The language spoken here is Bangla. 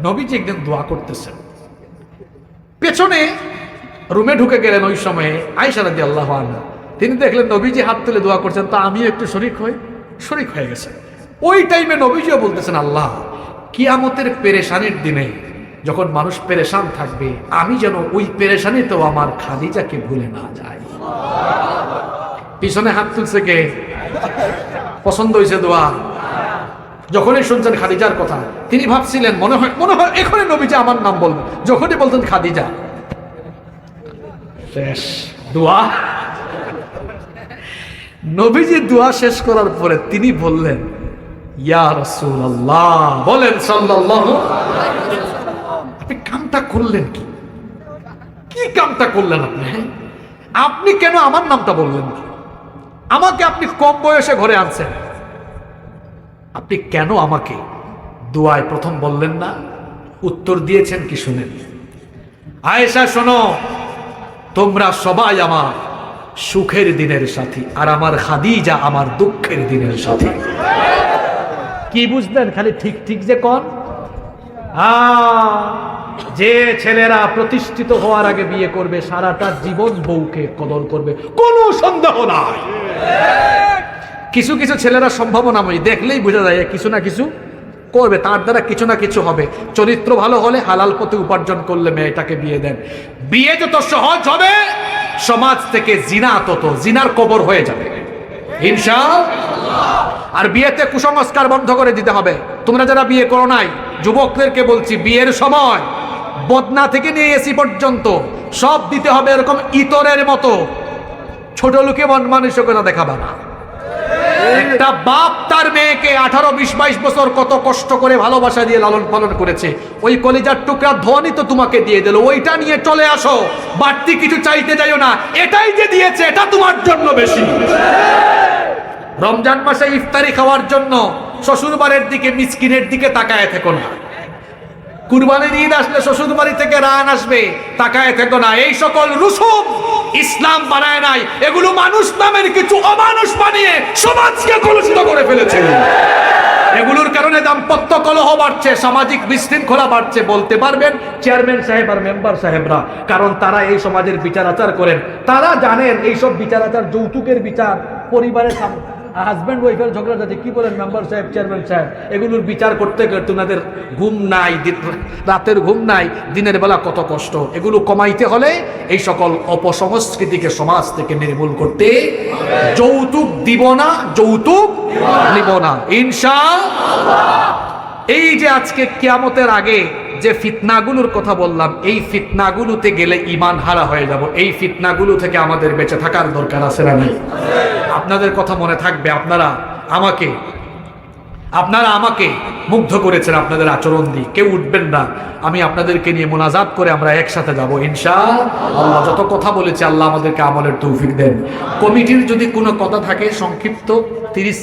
নবীজি একদিন দোয়া করতেছেন, পেছনে রুমে ঢুকে গেলেন ওই সময়ে আয়েশা রাদিয়াল্লাহু আনহা। তিনি দেখলেন নবীজি হাত তুলে দোয়া করছেন, তা আমিও একটু শরীক হয়ে গেছে। ওই টাইমে নবীজিও বলতেছেন, আল্লাহ কিয়ামতের পেরেশানির দিনে যখন মানুষ পেরেশান থাকবে, আমি যেন ওই পেরেশানিতেও আমার খাদিজাকে ভুলে না যাই। পিছনে হাত তুলছে কে? পছন্দ হয়েছে দোয়া। যখনই শুনছেন খাদিজার কথা, তিনি ভাবছিলেন মনে হয় এখনই নবীজি আমার নাম বলবেন। যখনই বলতেন খাদিজা, শেষ দোয়া। নবীজি দোয়া শেষ করার পরে তিনি বললেন, ইয়া রাসূলুল্লাহ, বলেন সাল্লাল্লাহু আলাইহি ওয়াসাল্লাম, আপনি কামটা করলেন কি কামটা করলেন আপনি কেন আমার নামটা বললেন না? আমাকে আপনি কম বয়সে ঘরে আনছেন, আপনি কেন আমাকে দোয়ায় প্রথম বললেন না? উত্তর দিয়েছেন কি শুনেন। আয়েশা শোনো, তোমরা সবাই আমার সুখের দিনের সাথী, আর আমার খাদিজা আমার দুঃখের দিনের সাথী। কি বুঝলেন? খালি ঠিক ঠিক যে কোন যে ছেলেরা প্রতিষ্ঠিত হওয়ার আগে বিয়ে করবে, সারাটা জীবন বউকে কদর করবে, কোনো সন্দেহ নাই। কিছু কিছু ছেলেরা সম্ভাবনাময়ী, দেখলেই বোঝা যায় কিছু না কিছু করবে, তার দ্বারা কিছু না কিছু হবে। চরিত্র ভালো হলে, হালাল পথে উপার্জন করলে মেয়েটাকে বিয়ে দেন। বিয়ে যত সহজ হবে, সমাজ থেকে জিনার কবর হয়ে যাবে ইনশাআল্লাহ। আর বিয়েতে কুসংস্কার বন্ধ করে দিতে হবে। তোমরা যারা বিয়ে করো নাই, যুবকদেরকে বলছি, বিয়ের সময় বদনা থেকে নিয়ে এসি পর্যন্ত সব দিতে হবে। এরকম ইতরের মতো ছোট লোকে মন মানসিকতা দেখাবা না। একটা বাপ তার মেয়েকে 18, 20, 22 বছর কত কষ্ট করে ভালোবাসা দিয়ে লালন পালন করেছে, ওই কলিজার টুকরা ধনই তো তোমাকে দিয়ে দিল। ওইটা নিয়ে চলে আসো, বাড়তি কিছু চাইতে যাইও না। এটাই যে দিয়েছে, এটা তোমার জন্য বেশি। রমজান মাসে ইফতারি খাওয়ার জন্য শ্বশুর বাড়ির দিকে, মিসকিনের দিকে তাকায় থেকো না। কুরবানির ঈদ আসলে শ্বশুর বাড়ি থেকে রান আসবে, তাকায় থেকো না। এই সকল রুসুম ইসলাম বানায় নাই, এগুলো মানুষ নামের কিছু অমানুষ বানিয়ে সমাজকে কলুষিত করে ফেলেছে। এগুলোর কারণে দাম্পত্য কলহ বাড়ছে, সামাজিক বিশৃঙ্খলা বাড়ছে। বলতে পারবেন চেয়ারম্যান সাহেব আর মেম্বার সাহেবরা, কারণ তারা এই সমাজের বিচার আচার করেন। তারা জানেন এইসব বিচার আচার, যৌতুকের বিচার, পরিবারের হাজব্যান্ড ওয়াইফের ঝগড়া যাচ্ছে, কি বলেন মেম্বার সাহেব, চেয়ারম্যান সাহেব, এগুলোর বিচার করতে করতে ওনাদের ঘুম নাই, রাতের ঘুম নাই, দিনের বেলা কত কষ্ট। এগুলো কমাইতে হলে এই সকল অপসংস্কৃতিকে সমাজ থেকে নির্মূল করতে, যৌতুক দিব না, যৌতুক নিব না ইনশাআল্লাহ। এই যে আজকে কিয়ামতের আগে যে ফিতনাগুলোর কথা বললাম, এই ফিতনাগুলোতে গেলে ঈমান হারা হয়ে যাব। এই ফিতনাগুলো থেকে আমাদের বেঁচে থাকার দরকার আছে না নাই? আপনাদের কথা মনে থাকবে, আপনারা আমাকে মুগ্ধ করেছেন আপনাদের আচরণ দিয়ে। কেউ উঠবেন না, আমি আপনাদেরকে নিয়ে মোনাজাত করে আমরা একসাথে যাব ইনশাআল্লাহ। যত কথা বলেছি, আল্লাহ আমাদেরকে আমলের তৌফিক দেন। কমিটির যদি কোনো কথা থাকে সংক্ষিপ্ত 30